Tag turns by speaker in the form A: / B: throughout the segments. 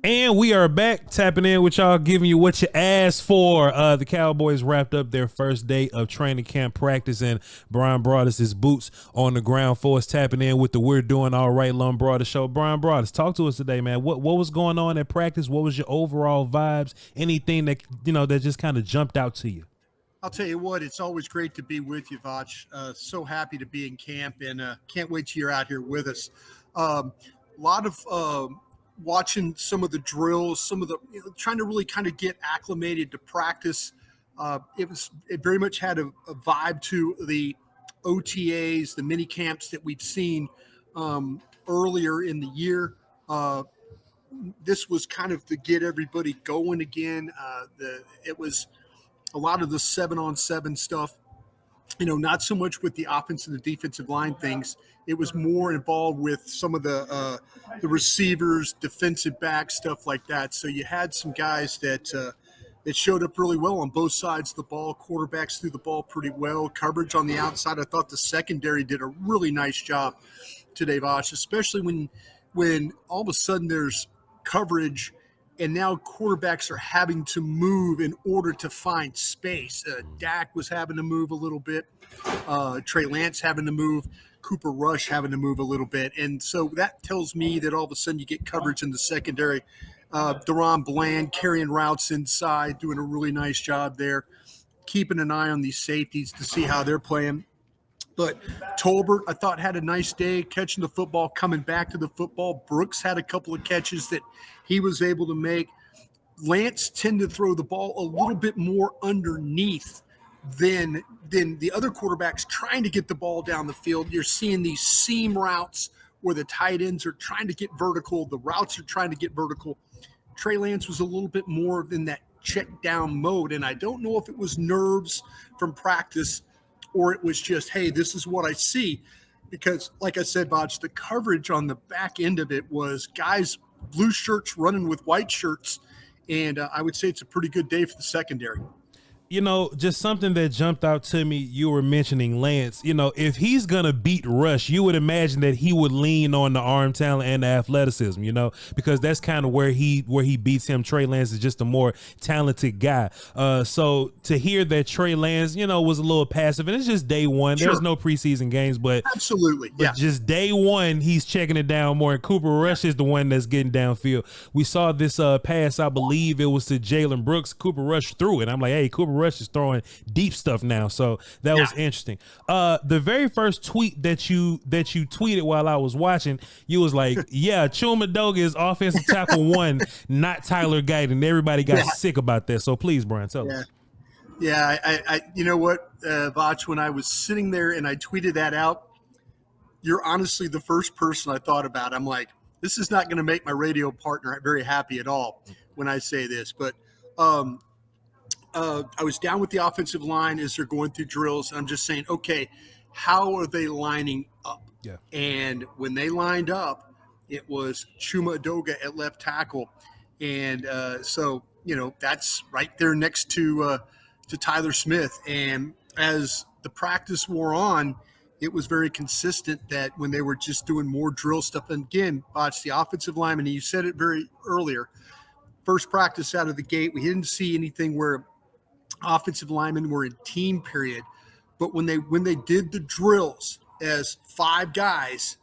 A: And we are back tapping in with y'all, giving you what you asked for. The Cowboys wrapped up their first day of training camp practice, and Bryan Broaddus' boots on the ground for us, tapping in with the We're Doing All Right Lombardi show. Bryan Broaddus, talk to us today, man. What was going on at practice? What was your overall vibes? Anything that, that just kind of jumped out to you?
B: I'll tell you what, it's always great to be with you, Voch. So happy to be in camp, and can't wait till you're out here with us. A lot of watching some of the drills, some of the trying to really kind of get acclimated to practice. It very much had a vibe to the OTAs, the mini camps that we've seen earlier in the year. This was kind of to get everybody going again. It was a lot of the 7-on-7 stuff, not so much with the offensive and the defensive line things. It was more involved with some of the receivers, defensive back, stuff like that. So you had some guys that showed up really well on both sides of the ball. Quarterbacks threw the ball pretty well. Coverage on the outside, I thought the secondary did a really nice job today, Voch, especially when all of a sudden there's coverage and now quarterbacks are having to move in order to find space. Dak was having to move a little bit. Trey Lance having to move. Cooper Rush having to move a little bit. And so that tells me that all of a sudden you get coverage in the secondary. Deron Bland carrying routes inside, doing a really nice job there. Keeping an eye on these safeties to see how they're playing. But Tolbert, I thought, had a nice day catching the football, coming back to the football. Brooks had a couple of catches that he was able to make. Lance tended to throw the ball a little bit more underneath than the other quarterbacks trying to get the ball down the field. You're seeing these seam routes where the tight ends are trying to get vertical. The routes are trying to get vertical. Trey Lance was a little bit more in that check down mode. And I don't know if it was nerves from practice or it was just, hey, this is what I see. Because like I said, Voch, the coverage on the back end of it was guys, blue shirts running with white shirts. And I would say it's a pretty good day for the secondary.
A: Just something that jumped out to me, you were mentioning Lance. If he's going to beat Rush, you would imagine that he would lean on the arm talent and the athleticism, because that's kind of where he beats him. Trey Lance is just a more talented guy. So to hear that Trey Lance, was a little passive, and it's just day one. Sure. There's no preseason games, but
B: absolutely, yeah.
A: Just day one, he's checking it down more. And Cooper Rush is the one that's getting downfield. We saw this pass, I believe it was to Jalen Brooks. Cooper Rush threw it. I'm like, hey, Cooper Rush is throwing deep stuff now, so that was interesting. The very first tweet that you tweeted while I was watching, you was like, yeah, Chuma Doga is offensive tackle 1, not Tyler Guyton. Everybody got sick about that, so please, Bryan, tell us.
B: Yeah, I you know what, Voch, when I was sitting there and I tweeted that out, you're honestly the first person I thought about. I'm like, this is not going to make my radio partner very happy at all when I say this, but I was down with the offensive line as they're going through drills. And I'm just saying, okay, how are they lining up?
A: Yeah.
B: And when they lined up, it was Chuma Doga at left tackle. And so, that's right there next to Tyler Smith. And as the practice wore on, it was very consistent that when they were just doing more drill stuff, and again, watch the offensive lineman, and you said it very earlier, first practice out of the gate, we didn't see anything where offensive linemen were in team period, but when they did the drills as 5 guys,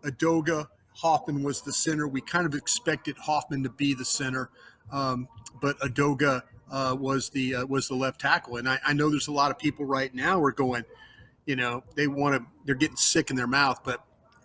B: Adoga, Hoffman was the center. We kind of expected Hoffman to be the center, but Adoga was the left tackle. And I know there's a lot of people right now who are going, they're getting sick in their mouth. But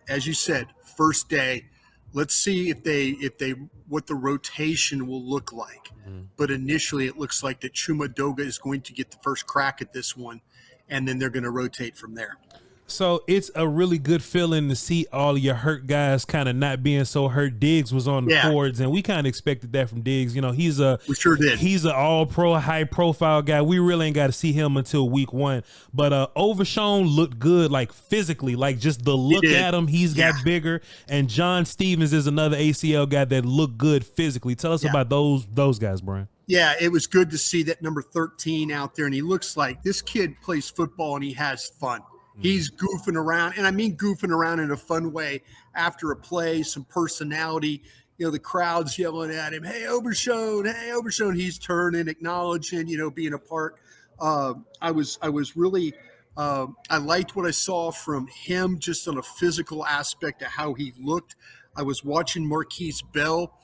B: as you said, first day, let's see if what the rotation will look like. Mm-hmm. But initially, it looks like that Chuma Doga is going to get the first crack at this one, and then they're going to rotate from there.
A: So it's a really good feeling to see all of your hurt guys kind of not being so hurt. Diggs was on the cords, and we kind of expected that from Diggs.
B: We sure did.
A: He's an all-pro, high-profile guy. We really ain't got to see him until week 1. But Overshown looked good, like physically, like just the look at him. He's got bigger. And John Stevens is another ACL guy that looked good physically. Tell us about those guys, Bryan.
B: Yeah, it was good to see that number 13 out there, and he looks like this kid plays football and he has fun. He's goofing around, and I mean goofing around in a fun way after a play, some personality. the crowd's yelling at him, hey, Overshone. He's turning, acknowledging, being a part. I was really, I liked what I saw from him just on a physical aspect of how he looked. I was watching Marquise Bell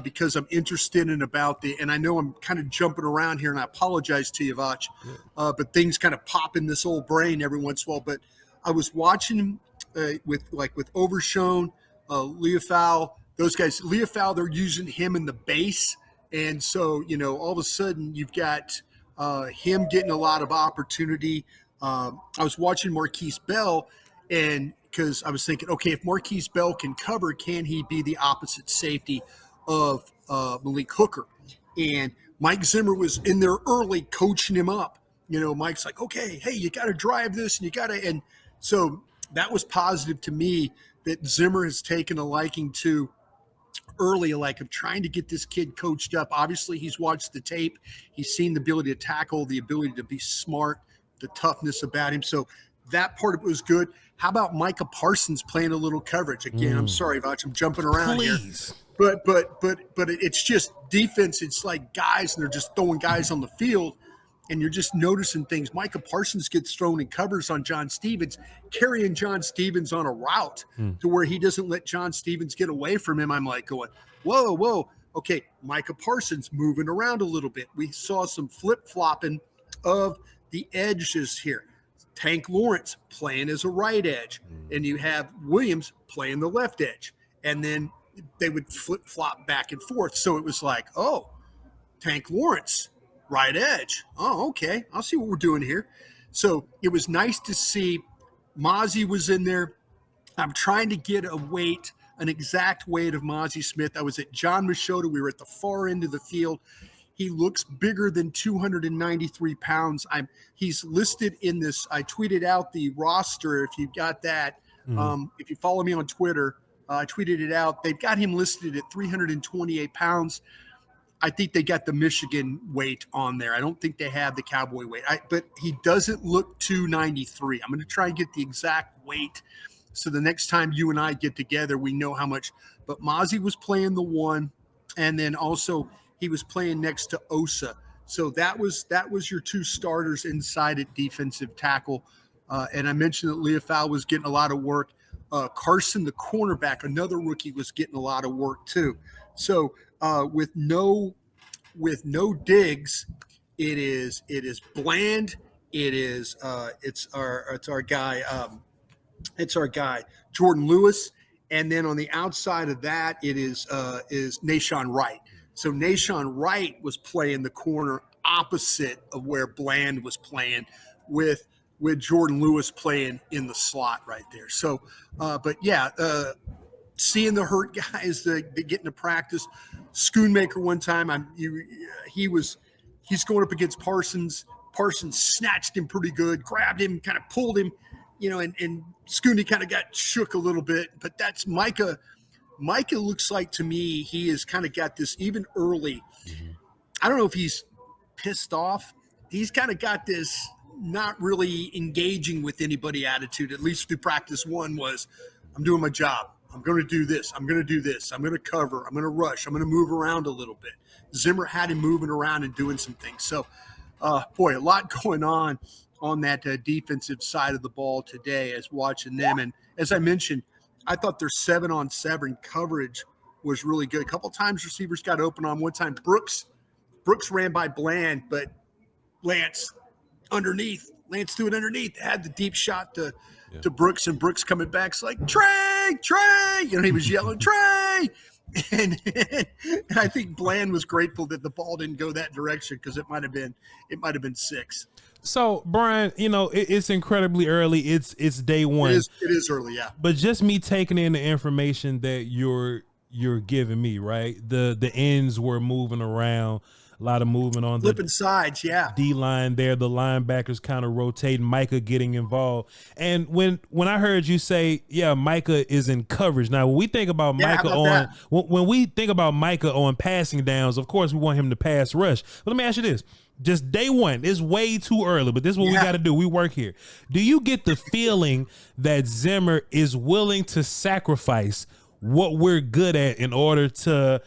B: because I'm interested in and I know I'm kind of jumping around here, and I apologize to you, Voch, but things kind of pop in this old brain every once in a while. But I was watching him with Overshone, Leofau, those guys. Leofau, they're using him in the base, and so all of a sudden you've got him getting a lot of opportunity. I was watching Marquise Bell, and because I was thinking, okay, if Marquise Bell can cover, can he be the opposite safety of Malik Hooker? And Mike Zimmer was in there early coaching him up. Mike's like, okay, hey, you got to drive this, and so that was positive to me that Zimmer has taken a liking to early, of trying to get this kid coached up. Obviously, he's watched the tape. He's seen the ability to tackle, the ability to be smart, the toughness about him. So that part of it was good. How about Micah Parsons playing a little coverage? Again, I'm sorry, Voch, I'm jumping around here. But it's just defense. It's like guys, and they're just throwing guys on the field, and you're just noticing things. Micah Parsons gets thrown in covers on John Stevens, carrying John Stevens on a route to where he doesn't let John Stevens get away from him. I'm like going, whoa. Okay, Micah Parsons moving around a little bit. We saw some flip-flopping of the edges here. Tank Lawrence playing as a right edge, and you have Williams playing the left edge. And then they would flip-flop back and forth. So it was like, oh, Tank Lawrence, right edge. Oh, okay. I'll see what we're doing here. So it was nice to see Mazi was in there. I'm trying to get an exact weight of Mazi Smith. I was at John Machota. We were at the far end of the field. He looks bigger than 293 pounds. He's listed in this. I tweeted out the roster. If you've got that, if you follow me on Twitter, I tweeted it out. They've got him listed at 328 pounds. I think they got the Michigan weight on there. I don't think they have the Cowboy weight. But he doesn't look 293. I'm going to try and get the exact weight, so the next time you and I get together, we know how much. But Mazi was playing the one, and then also he was playing next to Osa. So that was your two starters inside at defensive tackle. And I mentioned that Leofau was getting a lot of work. Carson, the cornerback, another rookie, was getting a lot of work too. So with no Diggs, it is Bland. It's our guy Jordan Lewis, and then on the outside of that it is Nahshon Wright. So Nahshon Wright was playing the corner opposite of where Bland was playing, with Jordan Lewis playing in the slot right there. So, seeing the hurt guys that get into practice. Schoonmaker one time, he's going up against Parsons. Parsons snatched him pretty good, grabbed him, kind of pulled him, and Schooney kind of got shook a little bit. But that's Micah. Micah looks like, to me, he has kind of got this even early. I don't know if he's pissed off. He's kind of got this not really engaging with anybody attitude, at least through practice one, was I'm doing my job. I'm going to do this. I'm going to do this. I'm going to cover. I'm going to rush. I'm going to move around a little bit. Zimmer had him moving around and doing some things. So, a lot going on that defensive side of the ball today as watching them. And as I mentioned, I thought their 7-on-7 coverage was really good. A couple of times receivers got open on one time. Brooks ran by Bland, but Lance threw it underneath. Had the deep shot to Brooks, and Brooks coming back. It's like, Trey! He was yelling, Trey! And I think Bland was grateful that the ball didn't go that direction, because it might have been 6.
A: So, Bryan, it's incredibly early. It's day one.
B: It is early, yeah.
A: But just me taking in the information that you're giving me, right? The ends were moving around, a lot of movement on
B: flipping sides, yeah.
A: D-line there, the linebackers kind of rotating, Micah getting involved. And when I heard you say, yeah, Micah is in coverage. Now, when we think about when we think about Micah on passing downs, of course we want him to pass rush. But let me ask you this. Just day one, it's way too early, but this is what we got to do. We work here. Do you get the feeling that Zimmer is willing to sacrifice what we're good at in order to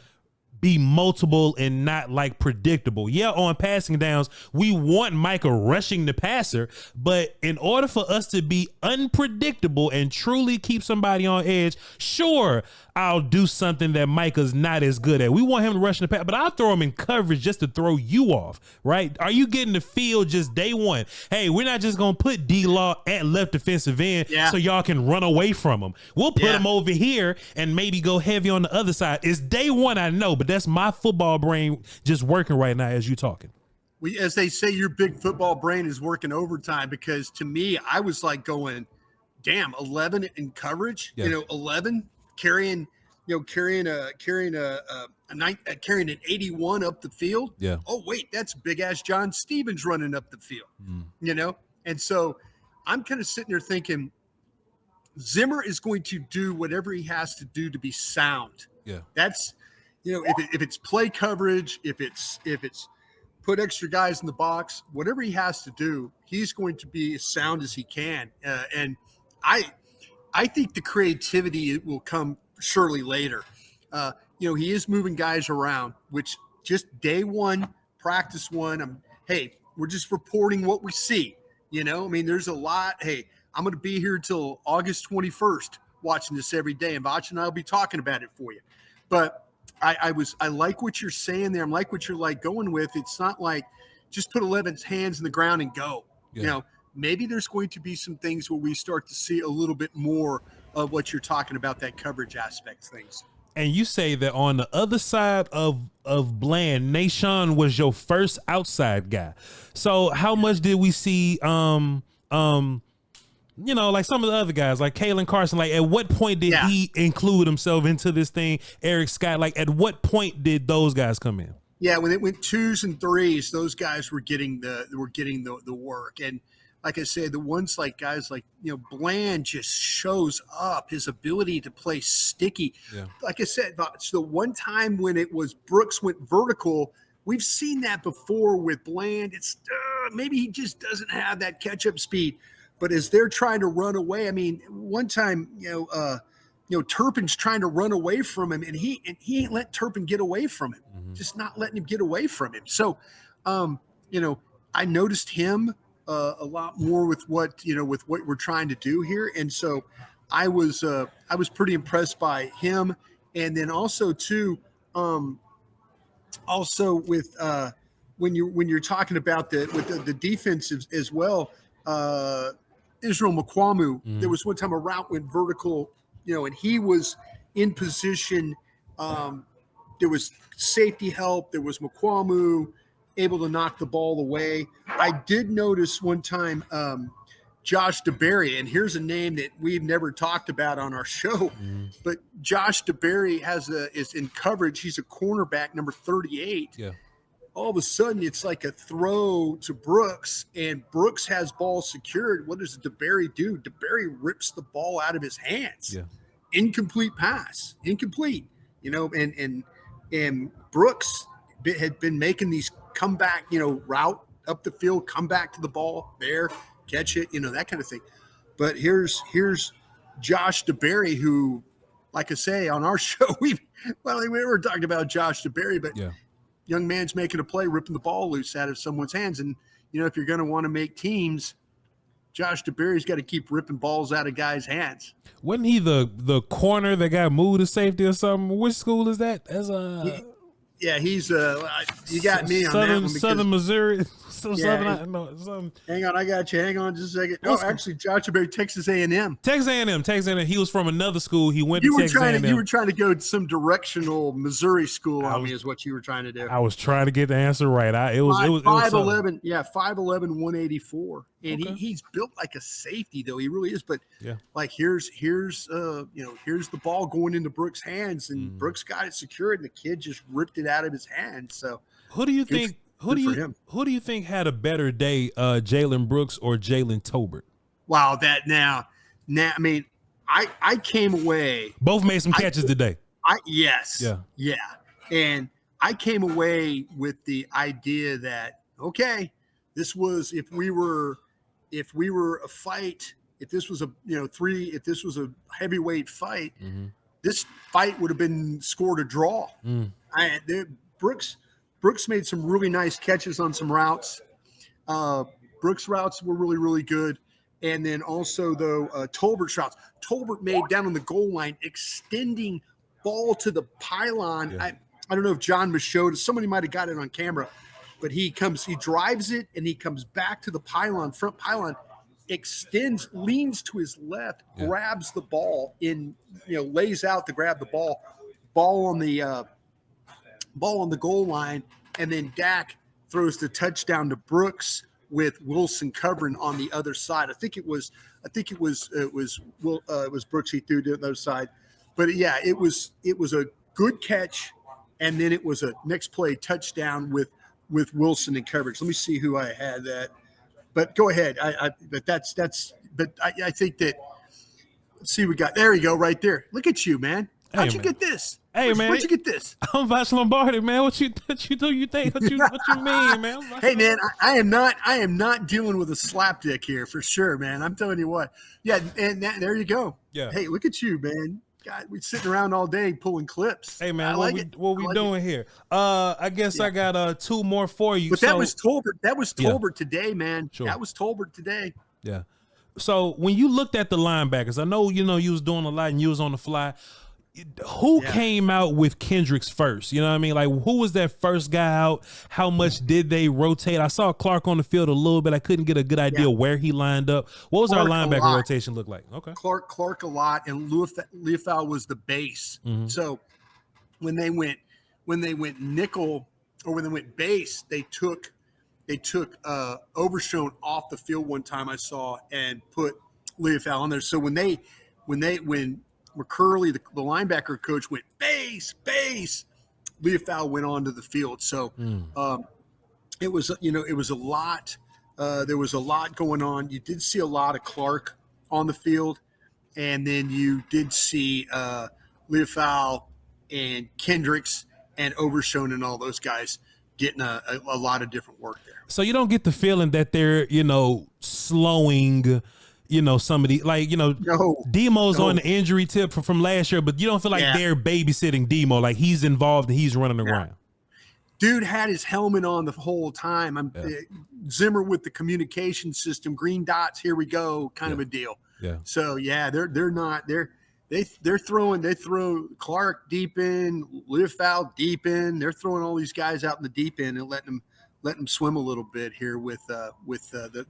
A: be multiple and not like predictable. Yeah, on passing downs, we want Micah rushing the passer, but in order for us to be unpredictable and truly keep somebody on edge, sure, I'll do something that Micah's not as good at. We want him to rush the pass, but I'll throw him in coverage just to throw you off, right? Are you getting the feel just day one? Hey, we're not just going to put D-Law at left defensive end so y'all can run away from him. We'll put him over here and maybe go heavy on the other side. It's day one, I know, but that's my football brain just working right now as you talking.
B: As they say, your big football brain is working overtime, because to me, I was like going, damn, 11 in coverage, 11 carrying an 81 up the field.
A: Yeah.
B: Oh, wait, that's big ass John Stevens running up the field, And so I'm kind of sitting there thinking, Zimmer is going to do whatever he has to do to be sound.
A: Yeah.
B: That's, if it's play coverage, if it's put extra guys in the box, whatever he has to do, he's going to be as sound as he can. And I think the creativity will come surely later. He is moving guys around, which just day one, practice one. We're just reporting what we see. There's a lot. Hey, I'm going to be here till August 21st watching this every day, and Voch and I will be talking about it for you. But I like what you're saying there. I like what you're like going with. It's not like just put 11's hands in the ground and go.
A: Yeah.
B: Maybe there's going to be some things where we start to see a little bit more of what you're talking about, that coverage aspect things.
A: And you say that on the other side of Bland, Nashawn was your first outside guy. So how much did we see like some of the other guys, like Kalen Carson, like at what point did he include himself into this thing? Eric Scott, like at what point did those guys come in?
B: Yeah, when it went 2s and 3s, those guys were getting the work. And like I said, the ones like guys like, Bland just shows up, his ability to play sticky. Yeah. Like I said, it's the one time when it was Brooks went vertical, we've seen that before with Bland. It's maybe he just doesn't have that catch-up speed. But as they're trying to run away, one time, Turpin's trying to run away from him, and he ain't let Turpin get away from him, just not letting him get away from him. So, I noticed him a lot more with what we're trying to do here, and so I was pretty impressed by him, and then also too, also with when you're talking about the defense as well. Israel Mukwamu, there was one time a route went vertical, and he was in position. There was safety help. There was Mukwamu able to knock the ball away. I did notice one time Josh DeBerry, and here's a name that we've never talked about on our show, but Josh DeBerry is in coverage. He's a cornerback, number 38. Yeah. All of a sudden, it's like a throw to Brooks, and Brooks has ball secured. What does DeBerry do? DeBerry rips the ball out of his hands. Yeah. Incomplete pass. Incomplete. And Brooks had been making these comeback, route up the field, come back to the ball, there, catch it, that kind of thing. But here's Josh DeBerry, who, like I say, on our show, we were talking about Josh DeBerry, but young man's making a play, ripping the ball loose out of someone's hands. And, if you're going to want to make teams, Josh DeBerry's got to keep ripping balls out of guys' hands.
A: Wasn't he the corner that got moved to safety or something? Which school is that?
B: He's you got me on that one.
A: Southern Missouri.
B: Hang on, I got you. Hang on just a second. Actually, Josh DeBerry, Texas A&M.
A: Texas A&M. He was from another school. He went to Texas A&M.
B: You were trying to go to some directional Missouri school on me is what you were trying to do.
A: I was trying to get the answer right. It was
B: 5'11", 5'11", 184. And he's built like a safety, though. He really is. But here's the ball going into Brooks' hands, and Brooks got it secured, and the kid just ripped it out of his hands. So
A: who do you think? Who do you think had a better day, Jalen Brooks or Jalen Tolbert?
B: Wow, now, I came away.
A: Both made some catches today.
B: Yes. Yeah. And I came away with the idea that, okay, this was, if we were a fight, if this was a heavyweight fight, this fight would have been scored a draw. Brooks made some really nice catches on some routes. Brooks' routes were really, really good. And then also, though, Tolbert's routes. Tolbert made down on the goal line, extending ball to the pylon. Yeah. I don't know if John showed us. Somebody might have got it on camera. But he drives it, and he comes back to the pylon, front pylon, extends, leans to his left, grabs the ball, lays out to grab the ball on the goal line, and then Dak throws the touchdown to Brooks with Wilson covering on the other side. I think it was Brooks he threw to the other side, but yeah, it was a good catch, and then it was a next play touchdown with Wilson in coverage. Let me see who I had that, but go ahead. I think that. Let's see, we got there. You go, right there. Look at you, man. How'd you get this?
A: Hey, man.
B: Where'd you get this?
A: I'm Voch Lombardi, man. What you do? You think? What you mean, man?
B: Hey, man, I am not dealing with a slapdick here for sure, man. I'm telling you what. Yeah, and there you go. Yeah. Hey, look at you, man. God, we're sitting around all day pulling clips.
A: Hey, man, what we doing here? I guess I got two more for you.
B: But that was Tolbert. That was Tolbert today, man. Sure. That was Tolbert today.
A: Yeah. So when you looked at the linebackers, I know you was doing a lot and you was on the fly. Who came out with Kendricks first? You know what I mean? Like, who was that first guy out? How much did they rotate? I saw Clark on the field a little bit. I couldn't get a good idea where he lined up. What was our linebacker rotation look like? Okay.
B: Clark a lot, and Leofau was the base. Mm-hmm. So when they went nickel or when they went base, they took Overshone off the field one time I saw and put Leofau on there. So when McCurley, the linebacker coach, went base, Leofau went onto the field. So it was a lot. There was a lot going on. You did see a lot of Clark on the field, and then you did see Leofau and Kendricks and Overshone and all those guys getting a lot of different work there.
A: So you don't get the feeling that they're slowing somebody Demo's on the injury tip from last year, but you don't feel like they're babysitting Demo, like he's involved and he's running around.
B: Dude had his helmet on the whole time. Zimmer with the communication system, green dots, here we go, kind of a deal. Yeah. So they throw Clark deep in, Leofau deep in. They're throwing all these guys out in the deep end and letting them swim a little bit here with the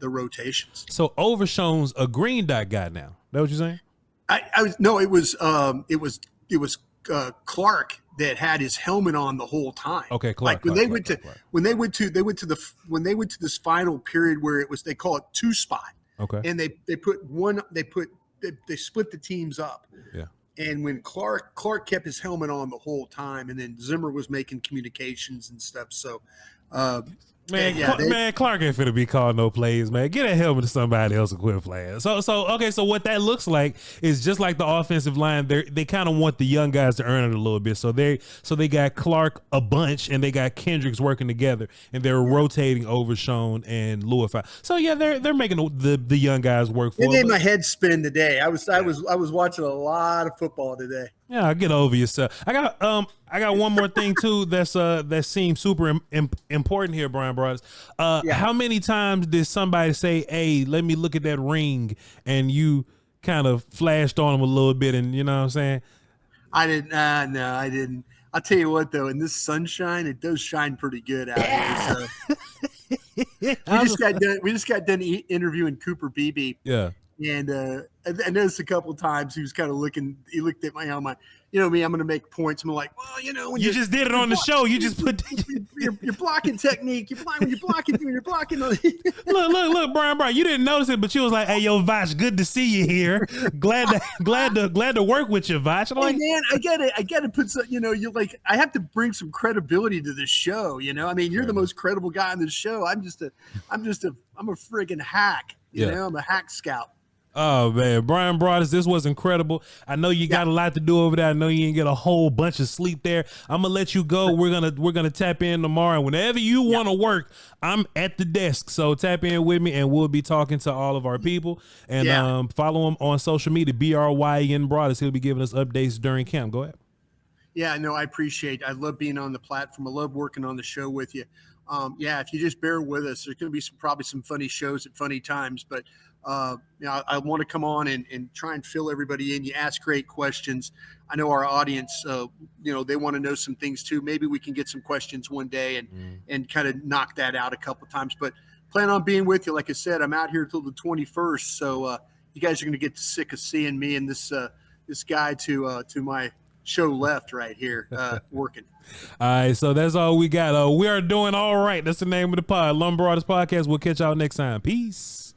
B: rotations.
A: So Overshone's a green dot guy now. That what you're saying?
B: It was Clark that had his helmet on the whole time.
A: Okay, Clark.
B: When they went to this final period where they call it two spot.
A: Okay.
B: And they split the teams up.
A: Yeah.
B: And when Clark kept his helmet on the whole time, and then Zimmer was making communications and stuff. So
A: Clark ain't finna be calling no plays, man. Get a helmet to somebody else and quit playing. So what that looks like is just like the offensive line. They kind of want the young guys to earn it a little bit. So they got Clark a bunch, and they got Kendricks working together, and they're rotating Overshone and Leofau. So they're making the young guys work for.
B: It made my head spin today. I was watching a lot of football today.
A: Yeah, get over yourself. I got one more thing too that seems super important here, Bryan Broaddus. How many times did somebody say, "Hey, let me look at that ring," and you kind of flashed on them a little bit, and you know what I'm saying?
B: I didn't. No, I didn't. I'll tell you what, though, in this sunshine, it does shine pretty good out here. So. We just got done interviewing Cooper Beebe.
A: Yeah.
B: And I noticed a couple of times he was kind of looking. He looked at my helmet. You know me, I'm going to make points. I'm like, well, when
A: you just did it on the show. You just put
B: your blocking technique. When you're blocking.
A: Look, Bryan. You didn't notice it, but you was like, "Hey, yo, Voch, good to see you here. Glad to work with you, Voch."
B: Hey, man, I got to put some. You're like, I have to bring some credibility to this show. I mean, you're the most credible guy on this show. I'm a friggin' hack. I'm a hack scout.
A: Oh man, Bryan Broaddus, this was incredible. I know you got a lot to do over there. I know you didn't get a whole bunch of sleep there. I'm gonna let you go. We're gonna tap in tomorrow. Whenever you want to work, I'm at the desk. So tap in with me, and we'll be talking to all of our people. And follow him on social media, Bryan Broaddus. He'll be giving us updates during camp. Go ahead.
B: Yeah, no, I appreciate it. I love being on the platform. I love working on the show with you. If you just bear with us, there's going to be probably some funny shows at funny times, but I want to come on and try and fill everybody in. You ask great questions. I know our audience, they want to know some things too. Maybe we can get some questions one day and kind of knock that out a couple of times, but plan on being with you. Like I said, I'm out here till the 21st. So you guys are going to get sick of seeing me and this guy to my show left right here working.
A: All right, so that's all we got. We are doing all right. That's the name of the pod, Lombardi's Podcast. We'll catch y'all next time. Peace.